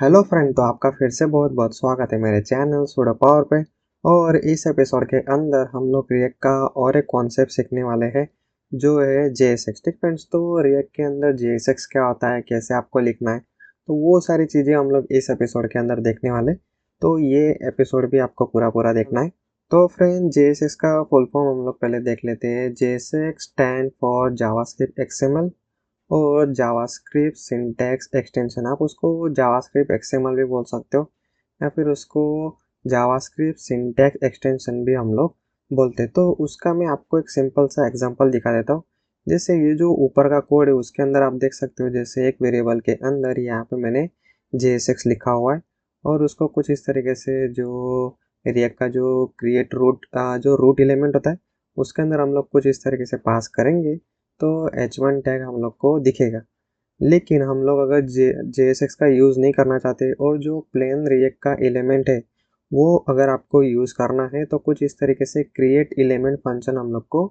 Hello friend, तो आपका फिर से बहुत बहुत स्वागत है मेरे चैनल सुडो पावर पे। और इस एपिसोड के अंदर हम लोग रिएक्ट का और एक कॉन्सेप्ट सीखने वाले हैं जो है JSX। ठीक फ्रेंड्स, तो रिएक्ट के अंदर JSX क्या होता है, कैसे आपको लिखना है, तो वो सारी चीज़ें हम लोग इस एपिसोड के अंदर देखने वाले। तो ये एपिसोड भी आपको पूरा पूरा देखना है। तो फ्रेंड, JSX का फुल फॉर्म हम लोग पहले देख लेते हैं। JSX stand for JavaScript XML और जावास्क्रिप्ट सिंटैक्स एक्सटेंशन। आप उसको जावास्क्रिप्ट XML भी बोल सकते हो या फिर उसको जावास्क्रिप्ट सिंटैक्स एक्सटेंशन भी हम लोग बोलते हैं। तो उसका मैं आपको एक सिंपल सा एग्जांपल दिखा देता हूँ। जैसे ये जो ऊपर का कोड है उसके अंदर आप देख सकते हो, जैसे एक वेरिएबल के अंदर यहाँ पे मैंने JSX लिखा हुआ है और उसको कुछ इस तरीके से जो रिएक्ट का जो क्रिएट रूट जो रूट एलिमेंट होता है उसके अंदर हम लोग कुछ इस तरीके से पास करेंगे तो H1 टैग हम लोग को दिखेगा। लेकिन हम लोग अगर JSX का यूज़ नहीं करना चाहते और जो प्लेन रिएक्ट का एलिमेंट है वो अगर आपको यूज़ करना है तो कुछ इस तरीके से क्रिएट एलिमेंट फंक्शन हम लोग को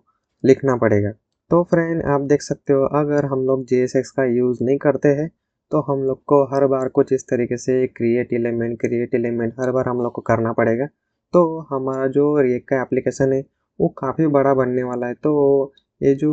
लिखना पड़ेगा। तो फ्रेंड, आप देख सकते हो अगर हम लोग JSX का यूज़ नहीं करते हैं तो हम लोग को हर बार कुछ इस तरीके से क्रिएट एलिमेंट हर बार हम लोग को करना पड़ेगा। तो हमारा जो रिएक्ट का एप्लीकेशन है वो काफ़ी बड़ा बनने वाला है। तो ये जो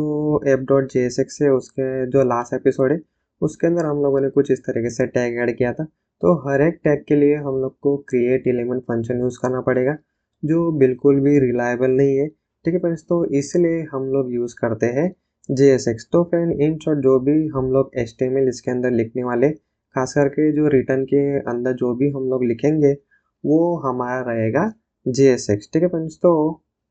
app.jsx है उसके जो लास्ट एपिसोड है उसके अंदर हम लोगों ने कुछ इस तरीके से टैग ऐड किया था। तो हर एक टैग के लिए हम लोग को क्रिएट एलिमेंट फंक्शन यूज़ करना पड़ेगा जो बिल्कुल भी रिलायबल नहीं है। ठीक है फ्रेंड्स, तो इसलिए हम लोग यूज़ करते हैं JSX। तो फ्रेंड, इन शॉर्ट जो भी हम लोग HTML इसके अंदर लिखने वाले, खास करके जो रिटर्न के अंदर जो भी हम लोग लिखेंगे वो हमारा रहेगा JSX। ठीक है फ्रेंड्स,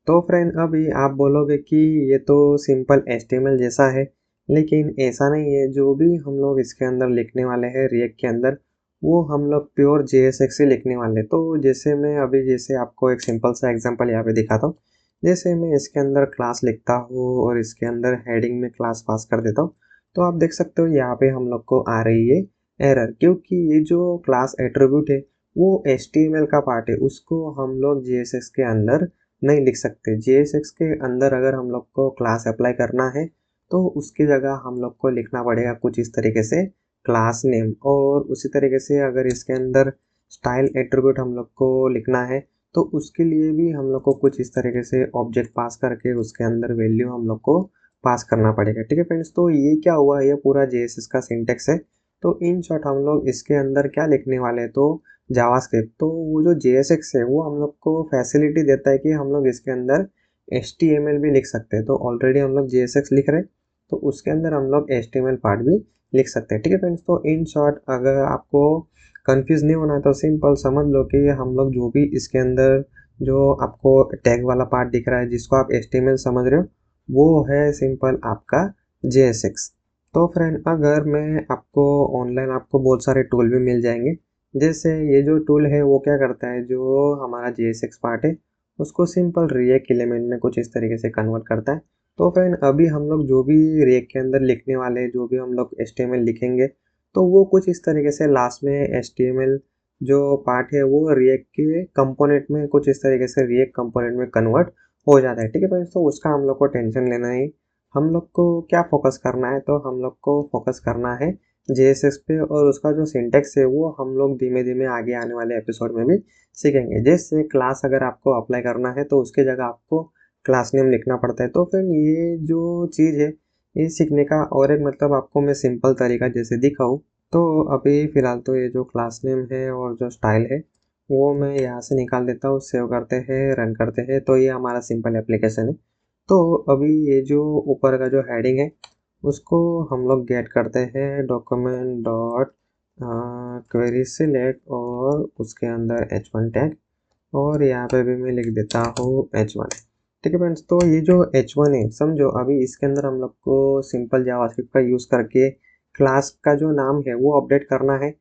तो फ्रेंड अभी आप बोलोगे कि ये तो सिंपल HTML जैसा है, लेकिन ऐसा नहीं है। जो भी हम लोग इसके अंदर लिखने वाले हैं रिएक्ट के अंदर वो हम लोग प्योर JSX से लिखने वाले। तो जैसे मैं अभी जैसे आपको एक सिंपल सा एग्जांपल यहाँ पे दिखाता हूँ। जैसे मैं इसके अंदर क्लास लिखता हूँ और इसके अंदर हेडिंग में क्लास पास कर देता हूँ, तो आप देख सकते हो यहाँ पे हम लोग को आ रही है एरर, क्योंकि ये जो क्लास एट्रीब्यूट है वो HTML का पार्ट है, उसको हम लोग JSX के अंदर नहीं लिख सकते। JSX के अंदर अगर हम लोग को क्लास अप्लाई करना है तो उसकी जगह हम लोग को लिखना पड़ेगा कुछ इस तरीके से क्लास नेम। और उसी तरीके से अगर इसके अंदर स्टाइल एट्रीब्यूट हम लोग को लिखना है तो उसके लिए भी हम लोग को कुछ इस तरीके से ऑब्जेक्ट पास करके उसके अंदर वैल्यू हम लोग को पास करना पड़ेगा। ठीक है फ्रेंड्स, तो ये क्या हुआ, ये पूरा JSX का सिंटेक्स है। तो इन शॉर्ट हम लोग इसके अंदर क्या लिखने वाले हैं, तो जावास्क्रिप्ट। तो वो जो JSX है वो हम लोग को फैसिलिटी देता है कि हम लोग इसके अंदर HTML भी लिख सकते हैं। तो ऑलरेडी हम लोग JSX लिख रहे हैं तो उसके अंदर हम लोग HTML पार्ट भी लिख सकते हैं। ठीक है फ्रेंड्स, तो इन शॉर्ट अगर आपको कंफ्यूज नहीं होना है तो सिंपल समझ लो कि हम लोग जो भी इसके अंदर जो आपको टैग वाला पार्ट दिख रहा है जिसको आप HTML समझ रहे हो वो है सिंपल आपका JSX। तो फ्रेंड, अगर मैं आपको ऑनलाइन आपको बहुत सारे टूल भी मिल जाएंगे। जैसे ये जो टूल है वो क्या करता है, जो हमारा JSX पार्ट है उसको सिंपल रिएक्ट एलिमेंट में कुछ इस तरीके से कन्वर्ट करता है। तो फ्रेंड, अभी हम लोग जो भी रिएक्ट के अंदर लिखने वाले हैं, जो भी हम लोग HTML लिखेंगे तो वो कुछ इस तरीके से लास्ट में HTML जो पार्ट है वो रिएक्ट के कंपोनेंट में कुछ इस तरीके से रिएक्ट कंपोनेंट में कन्वर्ट हो जाता है। ठीक है फ्रेंड्स, तो उसका हम लोग को टेंशन लेना है। हम लोग को क्या फोकस करना है, तो हम लोग को फोकस करना है JSX पे, और उसका जो सिंटेक्स है वो हम लोग धीमे धीमे आगे आने वाले एपिसोड में भी सीखेंगे। जैसे क्लास अगर आपको अप्लाई करना है तो उसकी जगह आपको क्लास नेम लिखना पड़ता है। तो फ्रेंड, ये जो चीज़ है ये सीखने का और एक मतलब आपको मैं सिंपल तरीका जैसे दिखाऊँ, तो अभी फ़िलहाल तो ये जो क्लास नेम है और जो स्टाइल है वो मैं यहाँ से निकाल देता हूँ, सेव करते हैं, रन करते हैं, तो ये हमारा सिंपल एप्लीकेशन है। तो अभी ये जो ऊपर का जो हेडिंग है उसको हम लोग गेट करते हैं डॉक्यूमेंट डॉट क्वेरी सिलेक्ट और उसके अंदर H1 टैग, और यहाँ पे भी मैं लिख देता हूँ H1। ठीक है फ्रेंड्स, तो ये जो H1 है समझो, अभी इसके अंदर हम लोग को सिंपल जावास्क्रिप्ट का यूज़ करके क्लास का जो नाम है वो अपडेट करना है।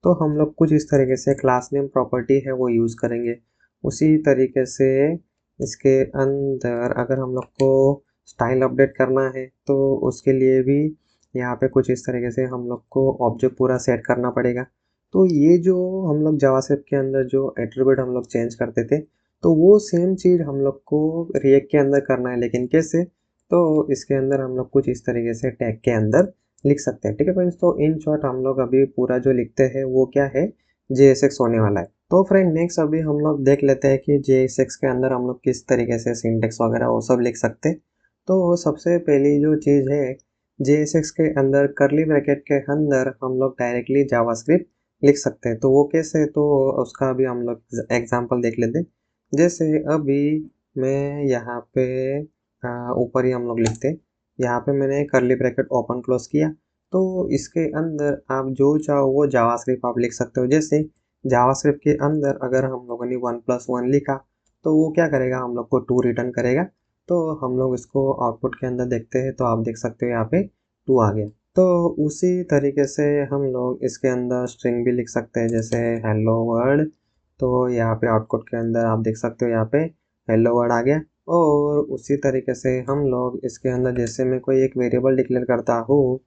तो हम लोग कुछ इस तरीके से क्लास नेम प्रॉपर्टी है वो यूज़ करेंगे। उसी तरीके से इसके अंदर अगर हम लोग को स्टाइल अपडेट करना है तो उसके लिए भी यहाँ पे कुछ इस तरीके से हम लोग को ऑब्जेक्ट पूरा सेट करना पड़ेगा। तो ये जो हम लोग जावास्क्रिप्ट के अंदर जो एट्रीब्यूट हम लोग चेंज करते थे तो वो सेम चीज़ हम लोग को रिएक्ट के अंदर करना है, लेकिन कैसे, तो इसके अंदर हम लोग कुछ इस तरीके से टैग के अंदर लिख सकते हैं। ठीक है फ्रेंड्स, तो इन शॉर्ट हम लोग अभी पूरा जो लिखते हैं वो क्या है, JSX होने वाला है। तो फ्रेंड नेक्स्ट अभी हम लोग देख लेते हैं कि JSX के अंदर हम लोग किस तरीके से सिंटेक्स वगैरह वो सब लिख सकते हैं। तो सबसे पहली जो चीज़ है, JSX के अंदर करली ब्रैकेट के अंदर हम लोग डायरेक्टली जावास्क्रिप्ट लिख सकते हैं। तो वो कैसे, तो उसका भी हम लोग एग्जांपल देख लेते हैं। जैसे अभी मैं यहाँ पे ऊपर ही हम लोग लिखते हैं, यहाँ पे मैंने करली ब्रैकेट ओपन क्लोज किया। तो इसके अंदर आप जो चाहो वो जावास्क्रिप्ट आप लिख सकते हो। जैसे जावास्क्रिप्ट के अंदर अगर हम लोगों ने 1+1 लिखा, तो वो क्या करेगा, हम लोग को 2 रिटर्न करेगा। तो हम लोग इसको आउटपुट के अंदर देखते हैं, तो आप देख सकते हो यहाँ पे 2 आ गया। तो उसी तरीके से हम लोग इसके अंदर स्ट्रिंग भी लिख सकते हैं, जैसे हेलो वर्ल्ड। तो यहाँ पे आउटपुट के अंदर आप देख सकते हो यहाँ पे हेलो वर्ल्ड आ गया। और उसी तरीके से हम लोग इसके अंदर, जैसे मैं कोई एक वेरिएबल डिक्लेयर करता हूँ,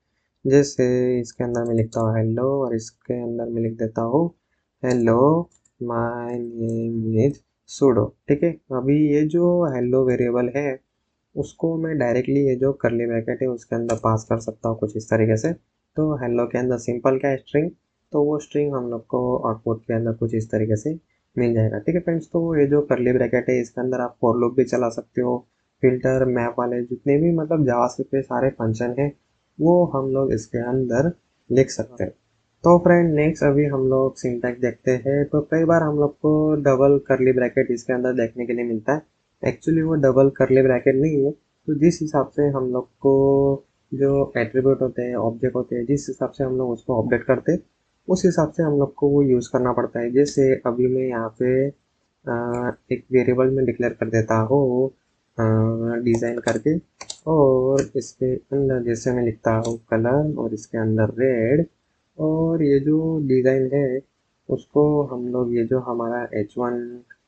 जैसे इसके अंदर मैं लिखता हूँ हेलो, और इसके अंदर मैं लिख देता हूँ hello my name is pseudo. ठीक है, अभी ये जो हेलो वेरिएबल है उसको मैं डायरेक्टली ये जो करली ब्रैकेट है उसके अंदर पास कर सकता हूँ कुछ इस तरीके से। तो हेलो के अंदर सिंपल क्या है, स्ट्रिंग। तो वो स्ट्रिंग हम लोग को आउटपुट के अंदर कुछ इस तरीके से मिल जाएगा। ठीक है फ्रेंड्स, तो ये जो करली ब्रैकेट है इसके अंदर आप फॉर लूप भी चला सकते हो। फिल्टर मैप वाले जितने भी मतलब जावास्क्रिप्ट के सारे फंक्शन है वो हम लोग इसके अंदर लिख सकते हैं। तो फ्रेंड नेक्स्ट अभी हम लोग सिंटैक्स देखते हैं। तो कई बार हम लोग को डबल करली ब्रैकेट इसके अंदर देखने के लिए मिलता है। एक्चुअली वो डबल करली ब्रैकेट नहीं है। तो जिस हिसाब से हम लोग को जो एट्रीब्यूट होते हैं, ऑब्जेक्ट होते हैं, जिस हिसाब से हम लोग उसको अपडेट करते हैं, उस हिसाब से हम लोग को वो यूज़ करना पड़ता है। जैसे अभी मैं यहाँ पे एक वेरिएबल में डिक्लेयर कर देता हूँ डिज़ाइन करके, और इसके अंदर जैसे मैं लिखता हूँ कलर, और इसके अंदर रेड, और ये जो डिज़ाइन है उसको हम लोग, ये जो हमारा H1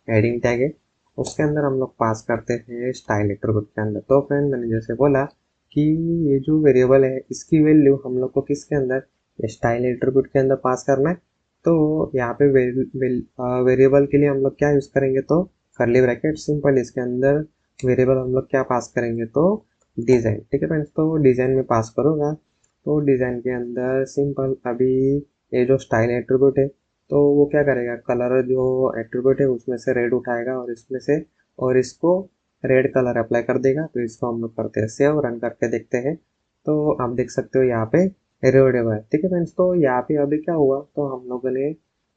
हेडिंग टैग है उसके अंदर हम लोग पास करते हैं स्टाइल एट्रीब्यूट के अंदर। तो फ्रेंड मैंने जैसे बोला कि ये जो वेरिएबल है इसकी वैल्यू हम लोग को किसके अंदर, स्टाइल एट्रीब्यूट के अंदर पास करना है। तो यहाँ पे वेरिएबल के लिए हम लोग क्या यूज़ करेंगे, तो करली ब्रैकेट सिंपल, इसके अंदर वेरिएबल हम लोग क्या पास करेंगे, तो डिज़ाइन। ठीक है फ्रेंड्स, तो डिज़ाइन में पास करूँगा। तो डिज़ाइन के अंदर सिंपल अभी ये जो स्टाइल एट्रीब्यूट है, तो वो क्या करेगा, कलर जो एट्रीब्यूट है उसमें से रेड उठाएगा और इसमें से, और इसको रेड कलर अप्लाई कर देगा। तो इसको हम लोग करते हैं सेव, रन करके देखते हैं। तो आप देख सकते हो यहाँ पे रेड है। ठीक है फ्रेंड्स, तो यहाँ पे अभी क्या हुआ, तो हम लोगों ने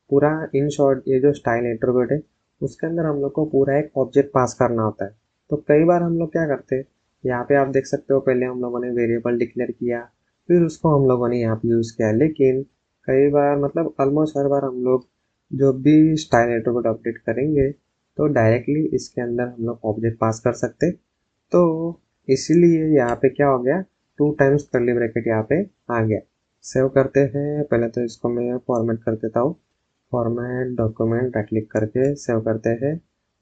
पूरा इन शॉर्ट ये जो स्टाइल एट्रीब्यूट है उसके अंदर हम लोग को पूरा एक ऑब्जेक्ट पास करना होता है। तो कई बार हम लोग क्या करते हैं, यहाँ पे आप देख सकते हो पहले हम लोगों ने वेरिएबल डिक्लेयर किया, फिर उसको हम लोगों ने यहाँ पे यूज़ किया। लेकिन कई बार मतलब ऑलमोस्ट हर बार हम लोग जो भी स्टाइल एट्रीब्यूट अपडेट करेंगे तो डायरेक्टली इसके अंदर हम लोग ऑब्जेक्ट पास कर सकते। तो इसीलिए यहाँ पे क्या हो गया, 2 टाइम्स करली ब्रैकेट यहाँ पे आ गया। सेव करते हैं, पहले तो इसको मैं फॉर्मेट कर देता हूँ। फॉर्मेट डॉक्यूमेंट राइट क्लिक करके सेव करते हैं,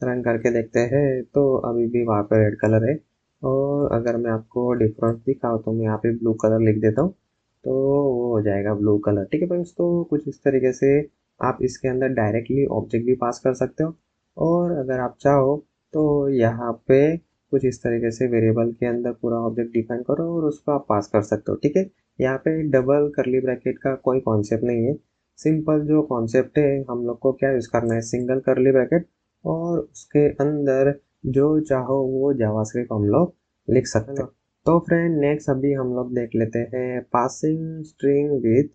रन करके देखते हैं। तो अभी भी वहाँ पे रेड कलर है, और अगर मैं आपको डिफरेंस दिखाऊँ तो मैं यहाँ पे ब्लू कलर लिख देता हूँ, तो वो हो जाएगा ब्लू कलर। ठीक है फ्रेंड्स, तो कुछ इस तरीके से आप इसके अंदर डायरेक्टली ऑब्जेक्ट भी पास कर सकते हो। और अगर आप चाहो तो यहाँ पे कुछ इस तरीके से वेरिएबल के अंदर पूरा ऑब्जेक्ट डिफाइन करो और उसको आप पास कर सकते हो। ठीक है, यहाँ पे डबल करली ब्रैकेट का कोई कॉन्सेप्ट नहीं है। सिंपल जो कॉन्सेप्ट है, हम लोग को क्या यूज़ करना है, सिंगल करली ब्रैकेट, और उसके अंदर जो चाहो वो जावास्क्रिप्ट हम लोग लिख सकते हैं। तो फ्रेंड नेक्स्ट अभी हम लोग देख लेते हैं पासिंग स्ट्रिंग विथ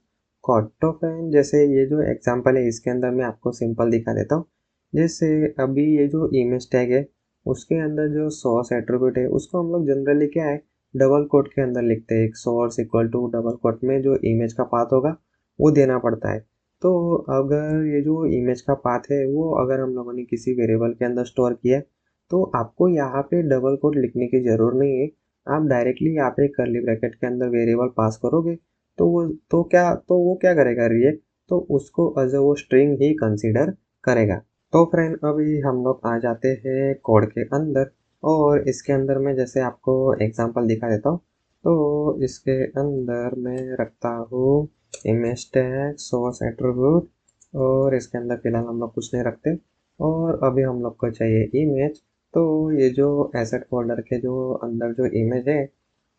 कोड। तो फ्रेंड जैसे ये जो एग्जांपल है इसके अंदर मैं आपको सिंपल दिखा देता हूँ। जैसे अभी ये जो इमेज टैग है उसके अंदर जो सोर्स एट्रीब्यूट है उसको हम लोग जनरली क्या है, डबल कोट के अंदर लिखते हैं। एक source equal to double quote में जो इमेज का पाथ होगा वो देना पड़ता है। तो अगर ये जो इमेज का पाथ है वो अगर हम लोगों ने किसी वेरिएबल के अंदर स्टोर किया है, तो आपको यहाँ पे डबल कोट लिखने की ज़रूर नहीं है। आप डायरेक्टली यहाँ पे करली ब्रैकेट के अंदर वेरिएबल पास करोगे, तो वो क्या करेगा, रिएक्ट, तो उसको एज वो स्ट्रिंग ही कंसीडर करेगा। तो फ्रेंड अभी हम लोग आ जाते हैं कोड के अंदर, और इसके अंदर मैं जैसे आपको एग्जांपल दिखा देता हूँ। तो इसके अंदर मैं रखता हूँ इमेज टैग सोर्स एट्रीब्यूट, और इसके अंदर फिलहाल हम लोग कुछ नहीं रखते। और अभी हम लोग को चाहिए इमेज। तो ये जो एसेट फोल्डर के जो अंदर जो इमेज है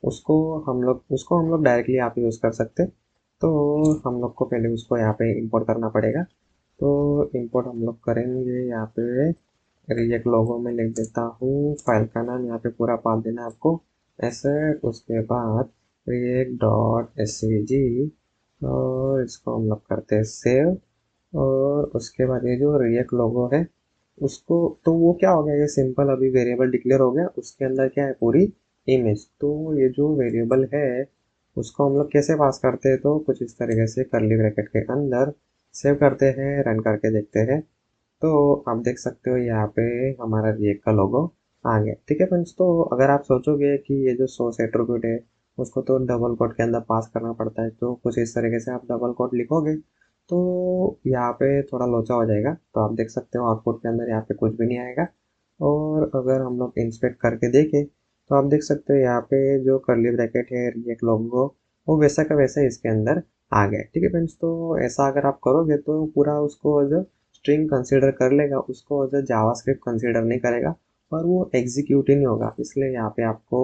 उसको हम लोग डायरेक्टली यहाँ पे यूज़ कर सकते। तो हम लोग को पहले उसको यहाँ पे इंपोर्ट करना पड़ेगा। तो इंपोर्ट हम लोग करेंगे यहाँ पे रिएक्ट लोगो में लिख देता हूँ फाइल का नाम, यहाँ पे पूरा पाल देना है आपको एसेट, उसके बाद रिएक्ट डॉट svg और इसको हम लोग करते हैं सेव। और उसके बाद ये जो रिएक्ट लोगो है उसको, तो वो क्या हो गया, ये सिंपल अभी वेरिएबल डिक्लेयर हो गया, उसके अंदर क्या है पूरी इमेज। तो ये जो वेरिएबल है उसको हम लोग कैसे पास करते हैं, तो कुछ इस तरीके से कर्ली ब्रैकेट के अंदर सेव करते हैं, रन करके देखते हैं। तो आप देख सकते हो यहाँ पे हमारा रिएक्ट का लोगो आ गया। ठीक है फ्रेंड्स, तो अगर आप सोचोगे कि ये जो सोर्स एट्रीब्यूट है उसको तो डबल कोट के अंदर पास करना पड़ता है, तो कुछ इस तरीके से आप डबल कोट लिखोगे तो यहाँ पे थोड़ा लोचा हो जाएगा। तो आप देख सकते हो आउटपुट के अंदर यहाँ पे कुछ भी नहीं आएगा। और अगर हम लोग इंस्पेक्ट करके देखें तो आप देख सकते हो यहाँ पे जो कर्ली ब्रैकेट है रिएक्ट लोगो वो वैसा का वैसा इसके अंदर आ गया। ठीक है फ्रेंड्स, तो ऐसा अगर आप करोगे तो पूरा उसको जो स्ट्रिंग कंसीडर कर लेगा, उसको एज जावास्क्रिप्ट कंसीडर नहीं करेगा और वो एग्जीक्यूट ही नहीं होगा। इसलिए यहाँ पे आपको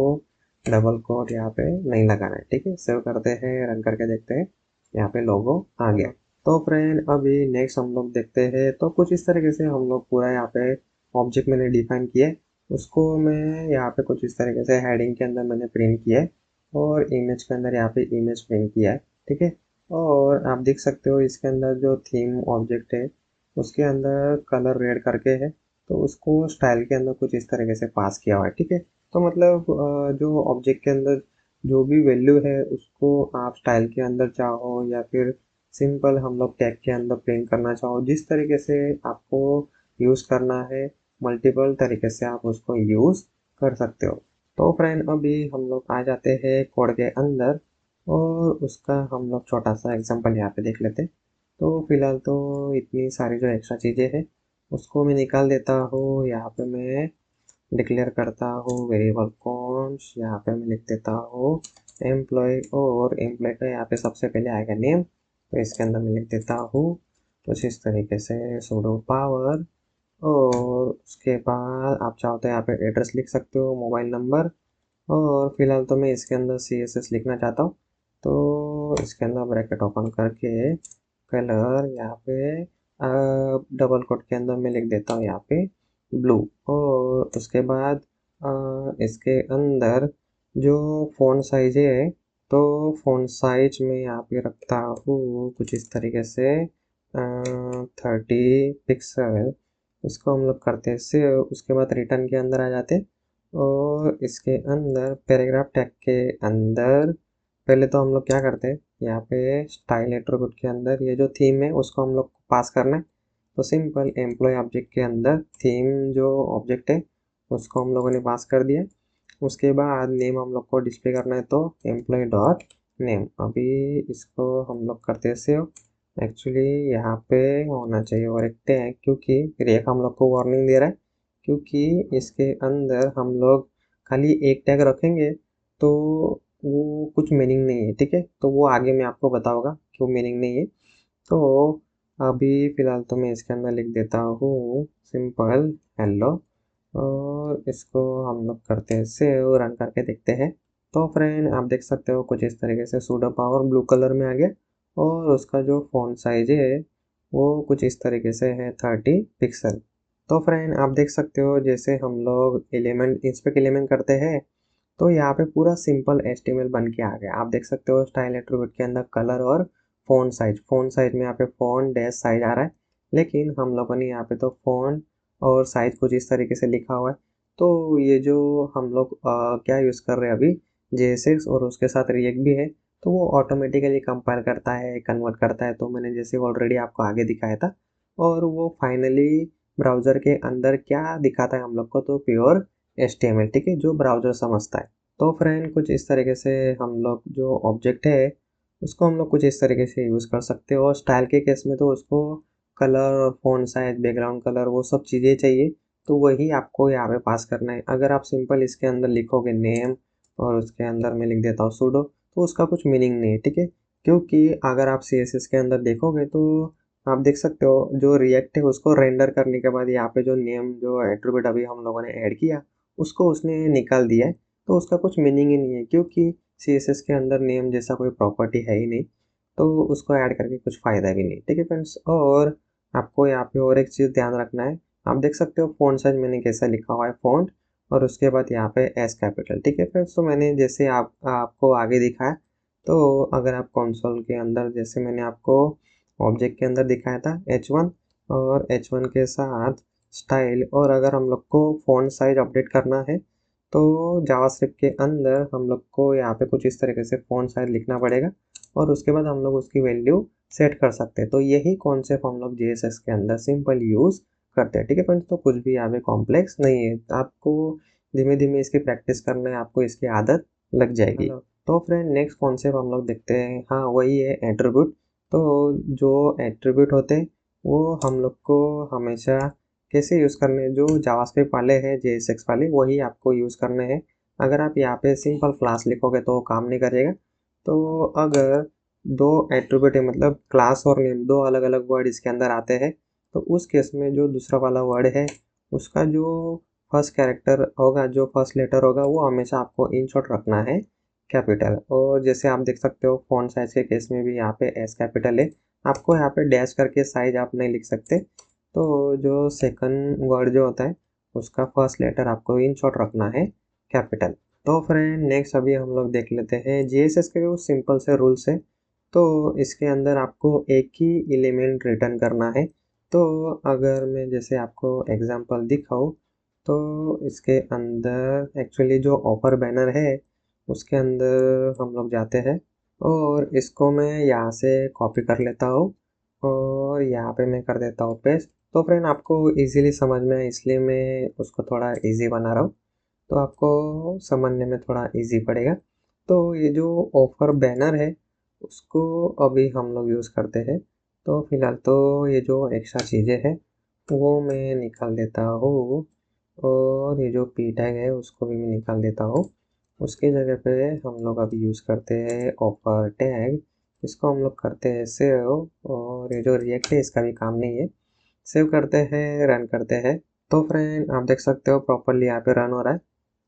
डबल कोट यहाँ पे नहीं लगाना है। ठीक है, सेव करते हैं, रन करके देखते हैं, यहाँ पे लोगो आ गया। तो फ्रेंड अभी नेक्स्ट हम लोग देखते हैं, तो कुछ इस तरीके से हम लोग पूरा यहाँ पे ऑब्जेक्ट मैंने डिफाइन किया है, उसको मैं यहाँ पे कुछ इस तरीके से हेडिंग के अंदर मैंने प्रिंट किया है और इमेज के अंदर यहाँ पे इमेज प्रिंट किया है। ठीक है, और आप देख सकते हो इसके अंदर जो थीम ऑब्जेक्ट है उसके अंदर कलर रेड करके है, तो उसको स्टाइल के अंदर कुछ इस तरीके से पास किया हुआ है। ठीक है, तो मतलब जो ऑब्जेक्ट के अंदर जो भी वैल्यू है उसको आप स्टाइल के अंदर चाहो या फिर सिंपल हम लोग टैग के अंदर प्रिंट करना चाहो, जिस तरीके से आपको यूज़ करना है मल्टीपल तरीके से आप उसको यूज़ कर सकते हो। तो फ्रेंड अभी हम लोग आ जाते हैं कोड के अंदर और उसका हम लोग छोटा सा एग्जांपल यहाँ पे देख लेते हैं। तो फिलहाल तो इतनी सारी जो एक्स्ट्रा चीज़ें हैं उसको मैं निकाल देता हूँ। यहाँ पे मैं डिक्लेयर करता हूँ वेरिएबल कॉन्स, यहाँ पे मैं लिख देता हूँ एम्प्लॉय, और एम्प्लॉय का यहाँ पे सबसे पहले आएगा नेम, तो इसके अंदर मैं लिख देता हूँ कुछ इस तरीके से sudo पावर। और उसके बाद आप चाहो तो यहाँ पे एड्रेस लिख सकते हो, मोबाइल नंबर, और फिलहाल तो मैं इसके अंदर CSS लिखना चाहता हूँ, तो इसके अंदर ब्रैकेट ओपन करके कलर यहाँ पे डबल कोट के अंदर मैं लिख देता हूँ यहाँ पे ब्लू। और उसके बाद इसके अंदर जो फ़ॉन्ट साइज है तो फ़ॉन्ट साइज में यहाँ पे रखता हूँ कुछ इस तरीके से 30 पिक्सल। इसको हम लोग करते हैं सेव, उसके बाद रिटर्न के अंदर आ जाते और इसके अंदर पैराग्राफ टैग के अंदर पहले तो हम लोग क्या करते हैं, यहाँ पे स्टाइल एट्रीब्यूट के अंदर ये जो थीम है उसको हम लोग पास करना है। तो सिंपल एम्प्लॉय ऑब्जेक्ट के अंदर थीम जो ऑब्जेक्ट है उसको हम लोगों ने पास कर दिया। उसके बाद नेम हम लोग को डिस्प्ले करना है, तो एम्प्लॉय डॉट नेम। अभी इसको हम लोग करते हैं सेव। एक्चुअली यहाँ पे होना चाहिए और एक टैग, क्योंकि रेक हम लोग को वार्निंग दे रहा है, क्योंकि इसके अंदर हम लोग खाली एक टैग रखेंगे तो वो कुछ मीनिंग नहीं है। ठीक है, तो वो आगे मैं आपको बताऊंगा क्यों मीनिंग नहीं है। तो अभी फ़िलहाल तो मैं इसके अंदर लिख देता हूँ सिंपल हेलो, और इसको हम लोग करते हैं सेव, रन करके देखते हैं। तो फ्रेंड आप देख सकते हो कुछ इस तरीके से sudo पावर ब्लू कलर में आ गया और उसका जो फ़ॉन्ट साइज है वो कुछ इस तरीके से है 30 पिक्सल। तो फ्रेंड आप देख सकते हो जैसे हम लोग एलिमेंट इंस्पेक्ट एलिमेंट करते हैं तो यहाँ पे पूरा सिंपल HTML बन के आ गया। आप देख सकते हो स्टाइल एट्रीब्यूट के अंदर कलर और फ़ॉन्ट साइज में यहाँ पे फ़ॉन्ट डैश साइज आ रहा है, लेकिन हम लोगों ने यहाँ पे तो फ़ॉन्ट और साइज कुछ इस तरीके से लिखा हुआ है। तो ये जो हम लोग क्या यूज़ कर रहे हैं अभी JSX और उसके साथ रिएक्ट भी है, तो वो ऑटोमेटिकली कंपाइल करता है, कन्वर्ट करता है। तो मैंने जैसे ऑलरेडी आपको आगे दिखाया था, और वो फाइनली ब्राउज़र के अंदर क्या दिखाता है हम लोग को, तो प्योर HTML। ठीक है, जो ब्राउज़र समझता है। तो फ्रेंड कुछ इस तरीके से हम लोग जो ऑब्जेक्ट है उसको हम लोग कुछ इस तरीके से यूज़ कर सकते हो। और स्टाइल के केस में तो उसको कलर और फ़ॉन्ट साइज बैकग्राउंड कलर वो सब चीज़ें चाहिए, तो वही आपको यहाँ पे पास करना है। अगर आप सिंपल इसके अंदर लिखोगे नेम और उसके अंदर मैं लिख देता हूँ sudo, तो उसका कुछ मीनिंग नहीं है। ठीक है, क्योंकि अगर आप CSS के अंदर देखोगे तो आप देख सकते हो जो रिएक्ट है उसको रेंडर करने के बाद यहाँ पे जो नेम जो एट्रीब्यूट अभी हम लोगों ने ऐड किया उसको उसने निकाल दिया है, तो उसका कुछ मीनिंग ही नहीं है, क्योंकि CSS के अंदर नेम जैसा कोई प्रॉपर्टी है ही नहीं, तो उसको ऐड करके कुछ फ़ायदा भी नहीं। ठीक है फ्रेंड्स, और आपको यहाँ पे और एक चीज़ ध्यान रखना है, आप देख सकते हो फ़ॉन्ट साइज़ मैंने कैसा लिखा हुआ है फ़ॉन्ट, और उसके बाद यहाँ पे एस कैपिटल, ठीक है फ्रेंड्स। तो मैंने जैसे आपको आगे दिखाया, तो अगर आप कंसोल के अंदर जैसे मैंने आपको ऑब्जेक्ट के अंदर दिखाया था H1, और H1 के साथ स्टाइल, और अगर हम लोग को फ़ॉन्ट साइज़ अपडेट करना है तो जावास्क्रिप्ट के अंदर हम लोग को यहाँ पे कुछ इस तरीके से फ़ॉन्ट साइज़ लिखना पड़ेगा, और उसके बाद हम लोग उसकी वैल्यू सेट कर सकते हैं। तो यही कॉन्सेप्ट हम लोग जेएसएक्स के अंदर सिंपल यूज़ करते हैं, ठीक है फ्रेंड्स। तो कुछ भी यहाँ पे कॉम्प्लेक्स नहीं है, आपको धीमे धीमे इसकी प्रैक्टिस करना है, आपको इसकी आदत लग जाएगी। हेलो। तो फ्रेंड नेक्स्ट कॉन्सेप्ट हम लोग देखते हैं, हाँ वही है एट्रीब्यूट। तो जो एट्रीब्यूट होते हैं वो हम लोग को हमेशा कैसे यूज़ करने, जो जावास्क्रिप्ट वाले हैं जेएसएक्स वाले वही आपको यूज़ करने हैं। अगर आप यहाँ पे सिंपल क्लास लिखोगे तो काम नहीं करेगा। तो अगर दो एट्रीब्यूट है, मतलब क्लास और नेम, दो अलग अलग वर्ड इसके अंदर आते हैं, तो उस केस में जो दूसरा वाला वर्ड है उसका जो फर्स्ट कैरेक्टर होगा, जो फर्स्ट लेटर होगा, वो हमेशा आपको इन शॉर्ट रखना है कैपिटल। और जैसे आप देख सकते हो फॉन्ट साइज के केस में भी यहाँ पे एस कैपिटल है, आपको यहाँ पे डैश करके साइज आप नहीं लिख सकते। तो जो सेकंड वर्ड जो होता है उसका फर्स्ट लेटर आपको इन शॉर्ट रखना है कैपिटल। तो फ्रेंड नेक्स्ट अभी हम लोग देख लेते हैं जेएसएस के कुछ सिंपल से रूल्स है। तो इसके अंदर आपको एक ही एलिमेंट रिटर्न करना है। तो अगर मैं जैसे आपको एग्जांपल दिखाऊँ, तो इसके अंदर एक्चुअली जो ऑफर बैनर है उसके अंदर हम लोग जाते हैं, और इसको मैं यहाँ से कॉपी कर लेता हूँ, और यहाँ पे मैं कर देता हूँ पेस्ट। तो फ्रेंड आपको इजीली समझ में आए इसलिए मैं उसको थोड़ा इजी बना रहा हूँ, तो आपको समझने में थोड़ा इजी पड़ेगा। तो ये जो ऑफर बैनर है उसको अभी हम लोग यूज़ करते हैं। तो फिलहाल तो ये जो एक्स्ट्रा चीज़ें हैं वो मैं निकाल देता हूँ, और ये जो पी टैग है उसको भी मैं निकाल देता हूँ। उसकी जगह पे हम लोग अभी यूज़ करते हैं ऑफर टैग, इसको हम लोग करते हैं सेव, और ये जो रिएक्ट है इसका भी काम नहीं है। सेव करते हैं, रन करते हैं। तो फ्रेंड आप देख सकते हो प्रॉपरली यहाँ पे रन हो रहा है।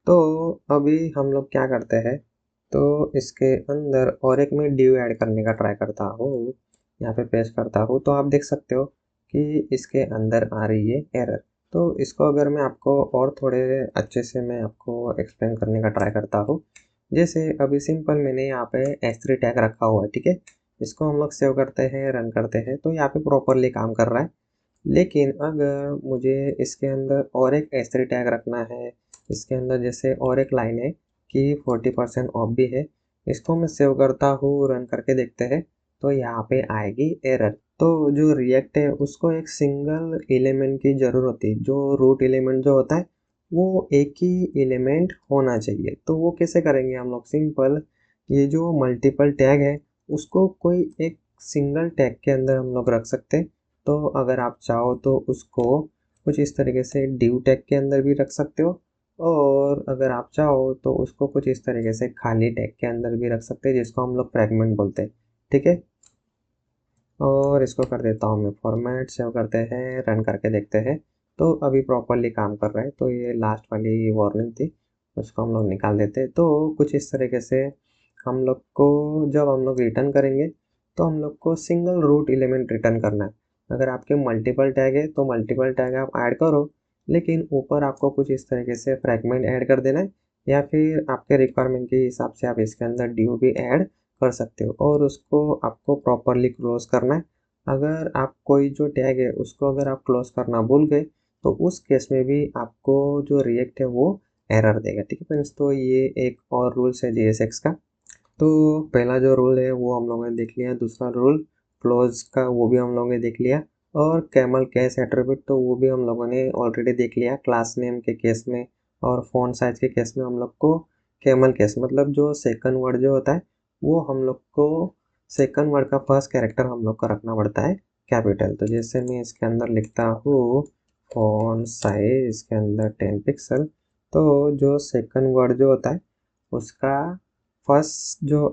तो अभी हम लोग क्या करते हैं, तो इसके अंदर और एक मैं ड्यू ऐड करने का ट्राई करता हूँ, यहाँ पे पेस्ट करता हूँ, तो आप देख सकते हो कि इसके अंदर आ रही है एरर। तो इसको अगर मैं आपको और थोड़े अच्छे से मैं आपको एक्सप्लेन करने का ट्राई करता हूँ, जैसे अभी सिंपल मैंने यहाँ पे S3 टैग रखा हुआ है, ठीक है। इसको हम लोग सेव करते हैं, रन करते हैं, तो यहाँ पे प्रॉपरली काम कर रहा है। लेकिन अगर मुझे इसके अंदर और एक S3 टैग रखना है, इसके अंदर जैसे और एक लाइन है कि 40% ऑफ भी है, इसको मैं सेव करता हूँ, रन करके देखते हैं, तो यहाँ पे आएगी एरर। तो जो रिएक्ट है उसको एक सिंगल एलिमेंट की ज़रूरत होती है, जो रूट एलिमेंट जो होता है वो एक ही एलिमेंट होना चाहिए। तो वो कैसे करेंगे हम लोग, सिंपल ये जो मल्टीपल टैग है उसको कोई एक सिंगल टैग के अंदर हम लोग रख सकते हैं। तो अगर आप चाहो तो उसको कुछ इस तरीके से डिव टैग के अंदर भी रख सकते हो, और अगर आप चाहो तो उसको कुछ इस तरीके से खाली टैग के अंदर भी रख सकते हैं, जिसको हम लोग फ्रैगमेंट बोलते हैं, ठीक है। और इसको कर देता हूँ मैं फॉर्मेट, सेव करते हैं, रन करके देखते हैं, तो अभी प्रॉपरली काम कर रहा है। तो ये लास्ट वाली वार्निंग थी, उसको हम लोग निकाल देते हैं। तो कुछ इस तरीके से हम लोग को जब हम लोग रिटर्न करेंगे तो हम लोग को सिंगल रूट एलिमेंट रिटर्न करना है। अगर आपके मल्टीपल टैग है तो मल्टीपल टैग आप ऐड करो, लेकिन ऊपर आपको कुछ इस तरीके से फ्रैगमेंट ऐड कर देना है, या फिर आपके रिक्वायरमेंट के हिसाब से आप इसके अंदर ड्यू भी ऐड कर सकते हो, और उसको आपको प्रॉपरली क्लोज करना है। अगर आप कोई जो टैग है उसको अगर आप क्लोज करना भूल गए तो उस केस में भी आपको जो रिएक्ट है वो एरर देगा, ठीक है फ्रेंड्स। तो ये एक और रूल्स है जेएसएक्स का। तो पहला जो रूल है वो हम लोगों ने देख लिया, दूसरा रूल क्लोज का वो भी हम लोगों ने देख लिया, और कैमल केस एट्रीब्यूट तो वो भी हम लोगों ने ऑलरेडी देख लिया क्लास नेम के केस में। और फ़ॉन्ट साइज के केस में हम लोग को कैमल केस, मतलब जो सेकंड वर्ड जो होता है वो हम लोग को सेकंड वर्ड का फर्स्ट कैरेक्टर हम लोग को रखना पड़ता है कैपिटल। तो जैसे मैं इसके अंदर लिखता हूँ फ़ॉन्ट साइज इसके अंदर 10 पिक्सल, तो जो सेकंड वर्ड जो होता है उसका फर्स्ट जो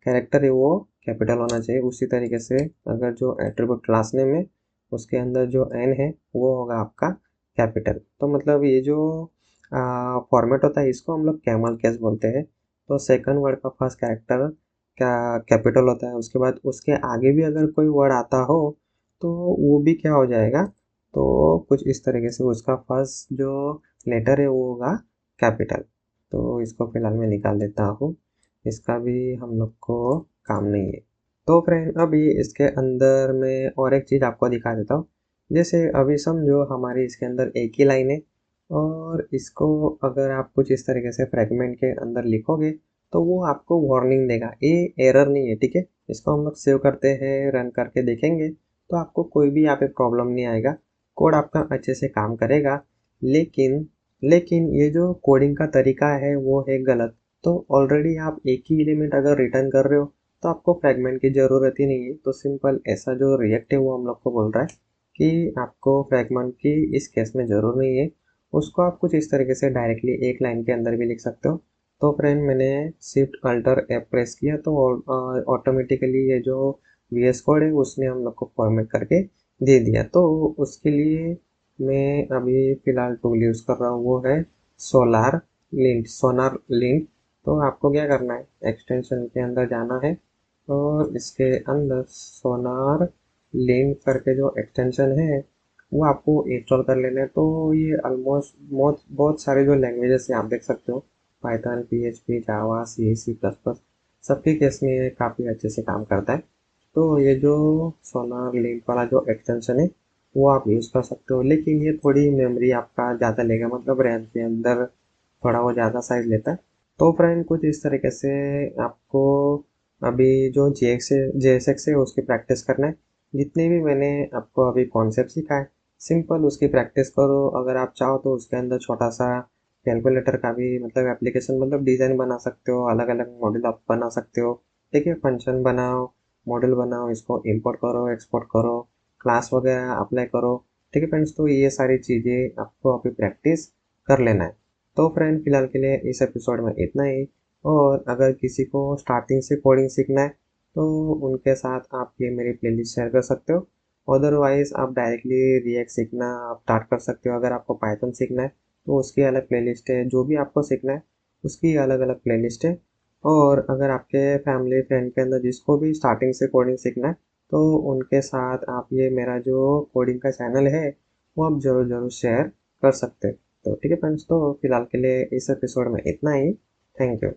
कैरेक्टर है वो कैपिटल होना चाहिए। उसी तरीके से अगर जो एट्रीब्यूट क्लास नेम है उसके अंदर जो एन है वो होगा आपका कैपिटल। तो मतलब ये जो फॉर्मेट होता है इसको हम लोग कैमल केस बोलते हैं। तो सेकंड वर्ड का फर्स्ट कैरेक्टर क्या कैपिटल होता है, उसके बाद उसके आगे भी अगर कोई वर्ड आता हो तो वो भी क्या हो जाएगा, तो कुछ इस तरीके से उसका फर्स्ट जो लेटर है वो होगा कैपिटल। तो इसको फिलहाल मैं निकाल देता हूँ, इसका भी हम लोग को काम नहीं है। तो फ्रेंड अभी इसके अंदर मैं और एक चीज़ आपको दिखा देता हूँ। जैसे अभी समझो हमारी इसके अंदर एक ही लाइन है, और इसको अगर आप कुछ इस तरीके से फ्रेगमेंट के अंदर लिखोगे तो वो आपको वार्निंग देगा, ये एरर नहीं है, ठीक है। इसको हम लोग सेव करते हैं, रन करके देखेंगे तो आपको कोई भी यहाँ पे प्रॉब्लम नहीं आएगा, कोड आपका अच्छे से काम करेगा। लेकिन लेकिन ये जो कोडिंग का तरीका है वो है गलत। तो ऑलरेडी आप एक ही एलिमेंट अगर रिटर्न कर रहे हो तो आपको फ्रेगमेंट की ज़रूरत ही नहीं है। तो सिंपल ऐसा जो रिएक्ट है वो हम लोग को बोल रहा है कि आपको फ्रेगमेंट की इस केस में ज़रूर नहीं है। उसको आप कुछ इस तरीके से डायरेक्टली एक लाइन के अंदर भी लिख सकते हो। तो फ्रेंड मैंने शिफ्ट अल्टर एफ प्रेस किया तो ऑटोमेटिकली ये जो वी एस कोड है उसने हम लोग को फॉर्मेट करके दे दिया। तो उसके लिए मैं अभी फ़िलहाल टूल यूज़ कर रहा हूँ, वो है सोनार लिंट। तो आपको क्या करना है, एक्सटेंशन के अंदर जाना है और इसके अंदर सोनार लिंक करके जो एक्सटेंशन है वो आपको इंस्टॉल कर लेना है। तो ये ऑलमोस्ट बहुत बहुत सारे जो लैंग्वेजेस हैं आप देख सकते हो, पाइथन, पीएचपी, जावा, सी, सी प्लस प्लस, सबके केस में ये काफ़ी अच्छे से काम करता है। तो ये जो सोनार लिंक वाला जो एक्सटेंशन है वो आप यूज़ कर सकते हो, लेकिन ये थोड़ी मेमोरी आपका ज़्यादा लेगा, मतलब रैम के अंदर थोड़ा वो ज़्यादा साइज लेता है। तो फ्रेंड कुछ इस तरीके से आपको अभी जो जे एस एक्स है उसकी प्रैक्टिस करना है। जितने भी मैंने आपको अभी कॉन्सेप्ट सिखाए, सिंपल उसकी प्रैक्टिस करो। अगर आप चाहो तो उसके अंदर छोटा सा कैलकुलेटर का भी मतलब एप्लीकेशन, मतलब डिज़ाइन बना सकते हो, अलग अलग मॉडल आप बना सकते हो, ठीक है। फंक्शन बनाओ, मॉडल बनाओ, इसको इंपोर्ट करो, एक्सपोर्ट करो, क्लास वगैरह अप्लाई करो, ठीक है फ्रेंड्स। तो ये सारी चीज़ें आपको अभी प्रैक्टिस कर लेना है। तो फ्रेंड फिलहाल के लिए इस एपिसोड में इतना ही। और अगर किसी को स्टार्टिंग से कोडिंग सीखना है तो उनके साथ आप ये मेरी प्लेलिस्ट शेयर कर सकते हो। अदरवाइज आप डायरेक्टली रिएक्ट सीखना आप स्टार्ट कर सकते हो। अगर आपको पाइथन सीखना है तो उसकी अलग प्लेलिस्ट है, जो भी आपको सीखना है उसकी अलग अलग प्लेलिस्ट है। और अगर आपके फैमिली फ्रेंड के अंदर जिसको भी स्टार्टिंग से कोडिंग सीखना है तो उनके साथ आप ये मेरा जो कोडिंग का चैनल है वो आप ज़रूर ज़रूर शेयर कर सकते हैं। तो ठीक है फ्रेंड्स, तो फिलहाल के लिए इस एपिसोड में इतना ही। Thank you.